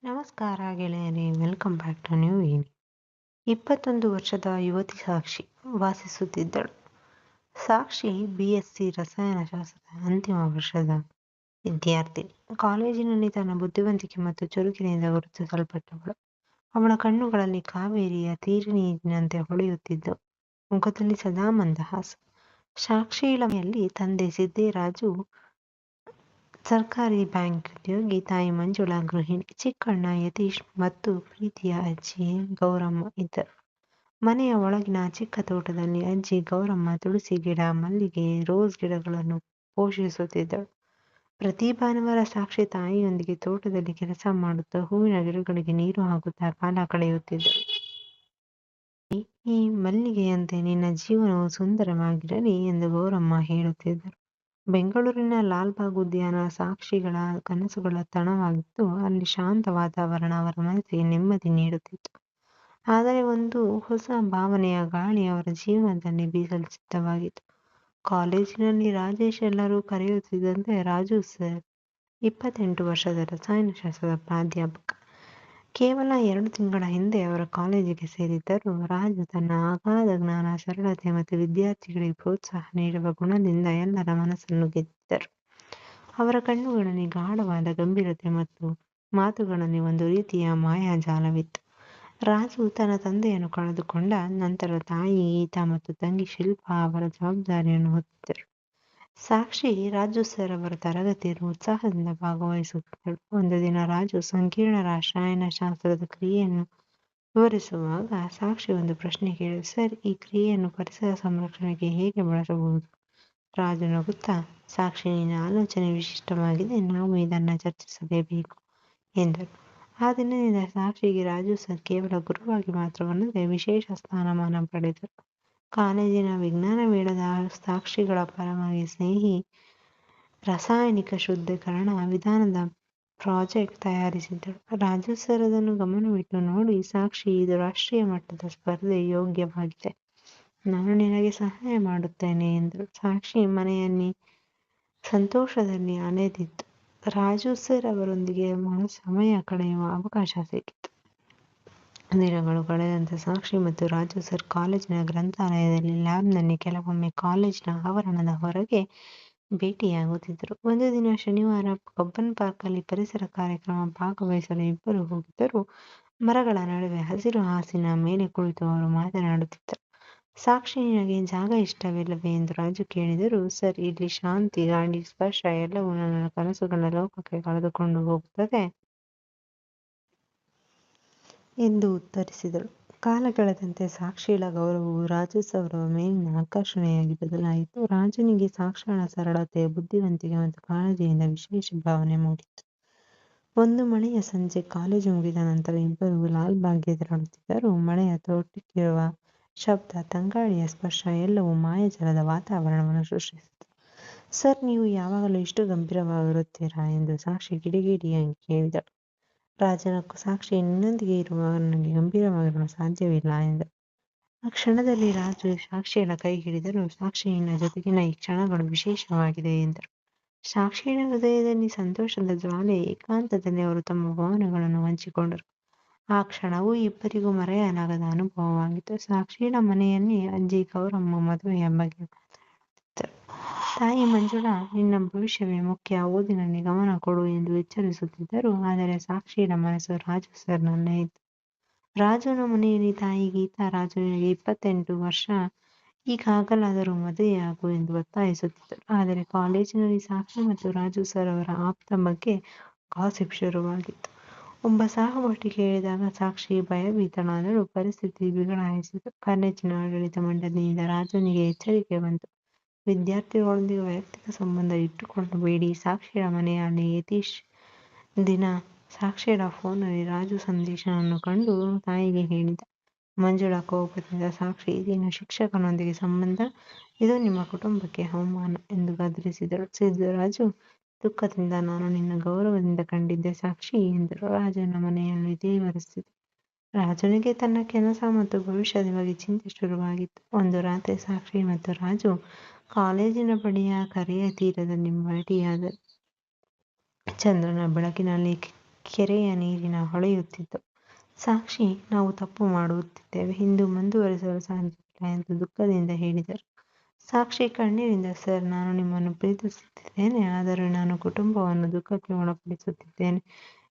ನಮಸ್ಕಾರ ಗೆಳೆಯರೇ, welcome back to new ಇನ್. 21 ವರ್ಷದ ಯುವತಿ ಸಾಕ್ಷಿ ವಾಸಿಸುತ್ತಿದ್ದಳು. ಸಾಕ್ಷಿ BSc ರಸಾಯನಶಾಸ್ತ್ರದ ಅಂತಿಮ ವರ್ಷದ ವಿದ್ಯಾರ್ಥಿನಿ. ಕಾಲೇಜಿನಲ್ಲಿ ತನ್ನ ಬುದ್ಧಿವಂತಿಕೆ ಮತ್ತು ಚುರುಕಿನಿಂದ ಗುರುತಿಸಲ್ಪಟ್ಟವಳು. ಅವಳ ಕಣ್ಣುಗಳಲ್ಲಿ ಕಾವೇರಿಯ ನೀರಿನಂತೆ ಹೊಳೆಯುತ್ತಿದ್ದವು, ಮುಖದಲ್ಲಿ ಸದಾ ಮಂದಹಾಸ. ಸಾಕ್ಷಿ ಇಳಮೆಯಲ್ಲಿ ತಂದೆ ಸಿದ್ದೇರಾಜು ಸರ್ಕಾರಿ ಬ್ಯಾಂಕ್ ಉದ್ಯೋಗಿ, ತಾಯಿ ಮಂಜುಳಾ ಗೃಹಿಣಿ. ಚಿಕ್ಕಣ್ಣ ಯತೀಶ್ ಮತ್ತು ಪ್ರೀತಿಯ ಅಜ್ಜಿ ಗೌರಮ್ಮ ಇದ್ದರು. ಮನೆಯ ಒಳಗಿನ ಚಿಕ್ಕ ತೋಟದಲ್ಲಿ ಅಜ್ಜಿ ಗೌರಮ್ಮ ತುಳಸಿ ಗಿಡ, ಮಲ್ಲಿಗೆ, ರೋಸ್ ಗಿಡಗಳನ್ನು ಪೋಷಿಸುತ್ತಿದ್ದಳು. ಪ್ರತಿ ಭಾನುವಾರ ಸಾಕ್ಷಿ ತಾಯಿಯೊಂದಿಗೆ ತೋಟದಲ್ಲಿ ಕೆಲಸ ಮಾಡುತ್ತಾ ಹೂವಿನ ಗಿಡಗಳಿಗೆ ನೀರು ಹಾಕುತ್ತಾ ಕಾಲ ಕಳೆಯುತ್ತಿದ್ದಳು. ಈ ಮಲ್ಲಿಗೆಯಂತೆ ನಿನ್ನ ಜೀವನವು ಸುಂದರವಾಗಿರಲಿ ಎಂದು ಗೌರಮ್ಮ ಹೇಳುತ್ತಿದ್ದರು. ಬೆಂಗಳೂರಿನ ಲಾಲ್ಬಾಗ್ ಉದ್ಯಾನ ಸಾಕ್ಷಿಗಳ ಕನಸುಗಳ ತಾಣವಾಗಿತ್ತು. ಅಲ್ಲಿ ಶಾಂತ ವಾತಾವರಣ ಅವರ ಮನಸ್ಸಿಗೆ ನೆಮ್ಮದಿ ನೀಡುತ್ತಿತ್ತು. ಆದರೆ ಒಂದು ಹೊಸ ಭಾವನೆಯ ಗಾಳಿ ಅವರ ಜೀವನದಲ್ಲಿ ಬೀಸಲು ಸಿದ್ಧವಾಗಿತ್ತು. ಕಾಲೇಜಿನಲ್ಲಿ ರಾಜೇಶ್ ಎಲ್ಲರೂ ಕರೆಯುತ್ತಿದ್ದಂತೆ ರಾಜು ಸರ್. 28 ವರ್ಷದ ರಸಾಯನಶಾಸ್ತ್ರದ ಪ್ರಾಧ್ಯಾಪಕ. ಕೇವಲ 2 ತಿಂಗಳ ಹಿಂದೆ ಅವರ ಕಾಲೇಜಿಗೆ ಸೇರಿದ್ದರು. ರಾಜು ತನ್ನ ಅಗಾಧ ಜ್ಞಾನ, ಸರಳತೆ ಮತ್ತು ವಿದ್ಯಾರ್ಥಿಗಳಿಗೆ ಪ್ರೋತ್ಸಾಹ ನೀಡುವ ಗುಣದಿಂದ ಎಲ್ಲರ ಮನಸ್ಸನ್ನು ಗೆದ್ದಿದ್ದರು. ಅವರ ಕಣ್ಣುಗಳಲ್ಲಿ ಗಾಢವಾದ ಗಂಭೀರತೆ ಮತ್ತು ಮಾತುಗಳಲ್ಲಿ ಒಂದು ರೀತಿಯ ಮಾಯಾಜಾಲವಿತ್ತು. ರಾಜು ತನ್ನ ತಂದೆಯನ್ನು ಕಳೆದುಕೊಂಡ ನಂತರ ತಾಯಿ ಗೀತಾ ಮತ್ತು ತಂಗಿ ಶಿಲ್ಪಾ ಅವರ ಜವಾಬ್ದಾರಿಯನ್ನು ಹೊತ್ತಿದ್ದರು. ಸಾಕ್ಷಿ ರಾಜು ಸರ್ ಅವರ ತರಗತಿಯಲ್ಲಿ ಉತ್ಸಾಹದಿಂದ ಭಾಗವಹಿಸುತ್ತಿದ್ದಳು. ಒಂದು ದಿನ ರಾಜು ಸಂಕೀರ್ಣ ರಸಾಯನಶಾಸ್ತ್ರದ ಕ್ರಿಯೆಯನ್ನು ವಿವರಿಸುವಾಗ ಸಾಕ್ಷಿ ಒಂದು ಪ್ರಶ್ನೆ ಕೇಳಿದರು. ಸರ್, ಈ ಕ್ರಿಯೆಯನ್ನು ಪರಿಸರ ಸಂರಕ್ಷಣೆಗೆ ಹೇಗೆ ಬಳಸಬಹುದು? ರಾಜು ನಗುತ್ತಾ, ಸಾಕ್ಷಿ, ನಿನ್ನ ಆಲೋಚನೆ ವಿಶಿಷ್ಟವಾಗಿದೆ, ನಾವು ಇದನ್ನು ಚರ್ಚಿಸಲೇಬೇಕು ಎಂದರು. ಆ ದಿನದಿಂದ ಸಾಕ್ಷಿಗೆ ರಾಜು ಸರ್ ಕೇವಲ ಗುರುವಾಗಿ ಮಾತ್ರವಲ್ಲದೆ ವಿಶೇಷ ಸ್ಥಾನಮಾನ ಪಡೆದರು. ಕಾಲೇಜಿನ ವಿಜ್ಞಾನ ಮೇಳದ ಸಾಕ್ಷಿಗಳ ಪರವಾಗಿ ಸ್ನೇಹಿ ರಾಸಾಯನಿಕ ಶುದ್ಧೀಕರಣ ವಿಧಾನದ ಪ್ರಾಜೆಕ್ಟ್ ತಯಾರಿಸಿದ್ದಳು. ರಾಜು ಸರ್ ಅದನ್ನು ಗಮನವಿಟ್ಟು ನೋಡಿ, ಸಾಕ್ಷಿ, ಇದು ರಾಷ್ಟ್ರೀಯ ಮಟ್ಟದ ಸ್ಪರ್ಧೆ ಯೋಗ್ಯವಾಗಿದೆ, ನಾನು ನಿನಗೆ ಸಹಾಯ ಮಾಡುತ್ತೇನೆ ಎಂದರು. ಸಾಕ್ಷಿ ಮನೆಯಲ್ಲಿ ಸಂತೋಷದಲ್ಲಿ ಅಲೆದಿತ್ತು. ರಾಜು ಸರ್ ಅವರೊಂದಿಗೆ ಸಮಯ ಕಳೆಯುವ ಅವಕಾಶ ಸಿಕ್ಕಿತು. ದಿನಗಳು ಕಳೆದಂತೆ ಸಾಕ್ಷಿ ಮತ್ತು ರಾಜು ಸರ್ ಕಾಲೇಜಿನ ಗ್ರಂಥಾಲಯದಲ್ಲಿ, ಲ್ಯಾಬ್ನಲ್ಲಿ, ಕೆಲವೊಮ್ಮೆ ಕಾಲೇಜಿನ ಆವರಣದ ಹೊರಗೆ ಭೇಟಿಯಾಗುತ್ತಿದ್ದರು. ಒಂದು ದಿನ ಶನಿವಾರ ಕಬ್ಬನ್ ಪಾರ್ಕ್ನಲ್ಲಿ ಪರಿಸರ ಕಾರ್ಯಕ್ರಮ ಭಾಗವಹಿಸಲು ಇಬ್ಬರು ಹೋಗಿದ್ದರು. ಮರಗಳ ನಡುವೆ ಹಸಿರು ಹಾಸಿನ ಮೇಲೆ ಕುಳಿತು ಅವರು ಮಾತನಾಡುತ್ತಿದ್ದರು. ಸಾಕ್ಷಿ, ನಿನಗೆ ಜಾಗ ಇಷ್ಟವಿಲ್ಲವೇ ಎಂದು ರಾಜು ಕೇಳಿದರು. ಸರ್, ಇಲ್ಲಿ ಶಾಂತಿ, ಗಾಳಿ, ಸ್ಪರ್ಶ ಎಲ್ಲವೂ ನನ್ನ ಕನಸುಗಳ ಲೋಕಕ್ಕೆ ಕಳೆದುಕೊಂಡು ಹೋಗುತ್ತದೆ ಎಂದು ಉತ್ತರಿಸಿದಳು. ಕಾಲ ಕಳೆದಂತೆ ಸಾಕ್ಷಿಳ ಗೌರವವು ರಾಜು ಸರ್ ಅವರ ಮೇಲಿನ ಆಕರ್ಷಣೆಯಾಗಿ ಬದಲಾಯಿತು. ರಾಜುನಿಗೆ ಸಾಕ್ಷಿಳ ಸರಳತೆ, ಬುದ್ಧಿವಂತಿಕೆ ಮತ್ತು ಕಾಳಜಿಯಿಂದ ವಿಶೇಷ ಭಾವನೆ ಮೂಡಿತ್ತು. ಒಂದು ಮಳೆಯ ಸಂಜೆ ಕಾಲೇಜು ಮುಗಿದ ನಂತರ ಇಬ್ಬರು ಲಾಲ್ಬಾಗ್ಗೆ ತೆರಳುತ್ತಿದ್ದರು. ಮಳೆಯ ತೊಟ್ಟಿಕ್ಕಿರುವ ಶಬ್ದ, ತಂಗಾಳಿಯ ಸ್ಪರ್ಶ ಎಲ್ಲವೂ ಮಾಯಾಜಾಲದ ವಾತಾವರಣವನ್ನು ಸೃಷ್ಟಿಸಿತು. ಸರ್, ನೀವು ಯಾವಾಗಲೂ ಇಷ್ಟು ಗಂಭೀರವಾಗಿರುತ್ತೀರಾ ಎಂದು ಸಾಕ್ಷಿ ಕಿಡಿಗೇಡಿಯಾಗಿ ಕೇಳಿದಳು. ರಾಜನಕ್ಕೂ, ಸಾಕ್ಷಿ, ನಿನ್ನೊಂದಿಗೆ ಇರುವಾಗ ನನಗೆ ಗಂಭೀರವಾಗಿರಲು ಸಾಧ್ಯವಿಲ್ಲ ಎಂದರು. ಆ ಕ್ಷಣದಲ್ಲಿ ರಾಜು ಸಾಕ್ಷಿಳ ಕೈ ಹಿಡಿದರು. ಸಾಕ್ಷಿ, ನಿನ್ನ ಜೊತೆಗಿನ ಈ ಕ್ಷಣಗಳು ವಿಶೇಷವಾಗಿದೆ ಎಂದರು. ಸಾಕ್ಷಿಳ ಹೃದಯದಲ್ಲಿ ಸಂತೋಷದ ಜ್ವಾಲೆ. ಏಕಾಂತದಲ್ಲಿ ಅವರು ತಮ್ಮ ಭಾವನೆಗಳನ್ನು ಹಂಚಿಕೊಂಡರು. ಆ ಕ್ಷಣವು ಇಬ್ಬರಿಗೂ ಮರೆಯಲಾಗದ ಅನುಭವವಾಗಿತ್ತು. ಸಾಕ್ಷಿಳ ಮನೆಯಲ್ಲಿ ಅಜ್ಜಿ ಗೌರಮ್ಮ ಮದುವೆಯ ಬಗ್ಗೆ ಮಾತನಾಡುತ್ತಿದ್ದರು. ತಾಯಿ ಮಂಜುಳಾ, ನಿನ್ನ ಭವಿಷ್ಯವೇ ಮುಖ್ಯ, ಓದಿನಲ್ಲಿ ಗಮನ ಕೊಡು ಎಂದು ಎಚ್ಚರಿಸುತ್ತಿದ್ದರು. ಆದರೆ ಸಾಕ್ಷಿಳ ಮನಸ್ಸು ರಾಜು ಸರ್ನಲ್ಲೇ ಇತ್ತು. ರಾಜುನ ಮನೆಯಲ್ಲಿ ತಾಯಿ ಗೀತಾ, ರಾಜು, ನಿನಗೆ 28 ವರ್ಷ, ಈಗಾಗಲಾದರೂ ಮದುವೆಯಾಗು ಎಂದು ಒತ್ತಾಯಿಸುತ್ತಿದ್ದರು. ಆದರೆ ಕಾಲೇಜಿನಲ್ಲಿ ಸಾಕ್ಷಿ ಮತ್ತು ರಾಜು ಸರ್ ಅವರ ಆಪ್ತ ಬಗ್ಗೆ ಗಾಸಿಪ್ ಶುರುವಾಗಿತ್ತು. ಒಬ್ಬ ಸಹಪಾಠಿ ಕೇಳಿದಾಗ ಸಾಕ್ಷಿ ಭಯಭೀತಳಾದಳು. ಪರಿಸ್ಥಿತಿ ಬಿಗಡಾಯಿಸಿತು. ಕಾಲೇಜಿನ ಆಡಳಿತ ಮಂಡಳಿಯಿಂದ ರಾಜುನಿಗೆ ಎಚ್ಚರಿಕೆ ಬಂತು. ವಿದ್ಯಾರ್ಥಿಗಳೊಂದಿಗೆ ವೈಯಕ್ತಿಕ ಸಂಬಂಧ ಇಟ್ಟುಕೊಳ್ಳಬೇಡಿ. ಸಾಕ್ಷಿಳ ಮನೆಯಲ್ಲಿ ಯತೀಶ್ ದಿನ ಸಾಕ್ಷಿಳ ಫೋನ್ನಲ್ಲಿ ರಾಜು ಸಂದೇಶವನ್ನು ಕಂಡು ತಾಯಿಗೆ ಹೇಳಿದ. ಮಂಜುಳಾ ಕೋಪದಿಂದ, ಸಾಕ್ಷಿ, ಇದೇನು ಶಿಕ್ಷಕನೊಂದಿಗೆ ಸಂಬಂಧ, ಇದು ನಿಮ್ಮ ಕುಟುಂಬಕ್ಕೆ ಅವಮಾನ ಎಂದು ಗದರಿಸಿದಳು. ಸಿದ್ದರಾಜು ದುಃಖದಿಂದ, ನಾನು ನಿನ್ನ ಗೌರವದಿಂದ ಕಂಡಿದ್ದೆ ಸಾಕ್ಷಿ ಎಂದರು. ರಾಜುನ ಮನೆಯಲ್ಲೂ ಇದೇ ಪರಿಸ್ಥಿತಿ. ರಾಜುನಿಗೆ ತನ್ನ ಕೆಲಸ ಮತ್ತು ಭವಿಷ್ಯದ ಬಗ್ಗೆ ಚಿಂತೆ ಶುರುವಾಗಿತ್ತು. ಒಂದು ರಾತ್ರಿ ಸಾಕ್ಷಿ ಮತ್ತು ರಾಜು ಕಾಲೇಜಿನ ಬಳಿಯ ಕೆರೆಯ ತೀರದಲ್ಲಿ ಭೇಟಿಯಾದರು. ಚಂದ್ರನ ಬೆಳಕಿನಲ್ಲಿ ಕೆರೆಯ ನೀರಿನ ಹೊಳೆಯುತ್ತಿದ್ದವು. ಸಾಕ್ಷಿ, ನಾವು ತಪ್ಪು ಮಾಡುತ್ತಿದ್ದೇವೆ, ಇಂದು ಮುಂದುವರಿಸಲು ಸಾಧ್ಯವಿಲ್ಲ ಎಂದು ದುಃಖದಿಂದ ಹೇಳಿದರು. ಸಾಕ್ಷಿ ಕಣ್ಣೀರಿಂದ, ಸರ್, ನಾನು ನಿಮ್ಮನ್ನು ಪ್ರೀತಿಸುತ್ತಿದ್ದೇನೆ, ಆದರೂ ನಾನು ಕುಟುಂಬವನ್ನು ದುಃಖಕ್ಕೆ ಒಳಪಡಿಸುತ್ತಿದ್ದೇನೆ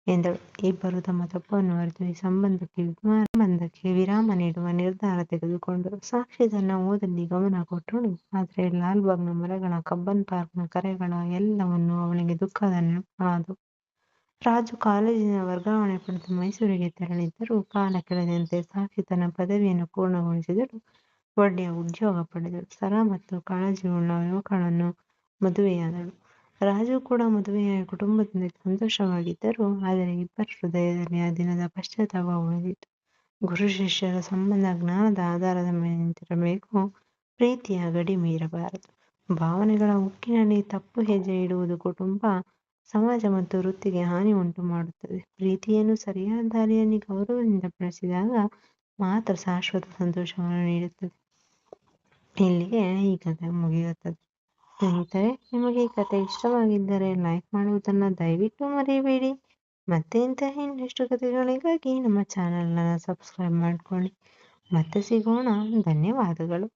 ಎಂದಳು. ಇಬ್ಬರು ತಮ್ಮ ತಪ್ಪನ್ನು ಅರಿತು ಈ ಸಂಬಂಧಕ್ಕೆ ವಿರಾಮ ನೀಡುವ ನಿರ್ಧಾರ ತೆಗೆದುಕೊಂಡರು. ಸಾಕ್ಷಿ ತನ್ನ ಓದಲ್ಲಿ ಗಮನ ಕೊಟ್ಟಳು, ಆದರೆ ಲಾಲ್ಬಾಗ್ನ ಮರಗಳ, ಕಬ್ಬನ್ ಪಾರ್ಕ್ನ ಕರೆಗಳ ಎಲ್ಲವನ್ನೂ ಅವಳಿಗೆ ದುಃಖದ ನೆನಪಾದವು. ರಾಜು ಕಾಲೇಜಿನ ವರ್ಗಾವಣೆ ಪಡೆದು ಮೈಸೂರಿಗೆ ತೆರಳಿದ್ದರು. ಕಾಲ ಕಳೆದಂತೆ ಸಾಕ್ಷಿ ತನ್ನ ಪದವಿಯನ್ನು ಪೂರ್ಣಗೊಳಿಸಿದಳು. ಒಳ್ಳೆಯ ಉದ್ಯೋಗ ಪಡೆದಳು. ಸರ ಮತ್ತು ಕಾಳಜಿಯುಳ್ಳ ಯುವಕಳನ್ನು ಮದುವೆಯಾದಳು. ರಾಜು ಕೂಡ ಮದುವೆಯಾಗಿ ಕುಟುಂಬದೊಂದಿಗೆ ಸಂತೋಷವಾಗಿದ್ದರು. ಆದರೆ ಇಬ್ಬರ ಹೃದಯದಲ್ಲಿ ಆ ದಿನದ ಪಶ್ಚಾತ್ತಾಪ ಉಳಿದಿತ್ತು. ಗುರು ಶಿಷ್ಯರ ಸಂಬಂಧ ಜ್ಞಾನದ ಆಧಾರದ ಮೇಲೆ ನಿಂತಿರಬೇಕು, ಪ್ರೀತಿಯ ಗಡಿ ಮೀರಬಾರದು. ಭಾವನೆಗಳ ಉಕ್ಕಿನಲ್ಲಿ ತಪ್ಪು ಹೆಜ್ಜೆ ಇಡುವುದು ಕುಟುಂಬ, ಸಮಾಜ ಮತ್ತು ವೃತ್ತಿಗೆ ಹಾನಿ ಉಂಟು ಮಾಡುತ್ತದೆ. ಪ್ರೀತಿಯನ್ನು ಸರಿಯಾದ ದಾರಿಯಲ್ಲಿ ಗೌರವದಿಂದ ಬೆಳೆಸಿದಾಗ ಮಾತ್ರ ಶಾಶ್ವತ ಸಂತೋಷವನ್ನು ನೀಡುತ್ತದೆ. ಇಲ್ಲಿಗೆ ಈ ಕಥೆ ಮುಗಿಯುತ್ತದೆ. ಸ್ನೇಹಿತರೆ, ನಿಮಗೆ ಈ ಕಥೆ ಇಷ್ಟವಾಗಿದ್ದರೆ ಲೈಕ್ ಮಾಡುವುದನ್ನು ದಯವಿಟ್ಟು ಮರೆಯಬೇಡಿ. ಮತ್ತೆ ಇಂತಹ ಇನ್ನಷ್ಟು ಕಥೆಗಳಿಗಾಗಿ ನಮ್ಮ ಚಾನೆಲ್ನ ಸಬ್ಸ್ಕ್ರೈಬ್ ಮಾಡಿಕೊಳ್ಳಿ. ಮತ್ತೆ ಸಿಗೋಣ. ಧನ್ಯವಾದಗಳು.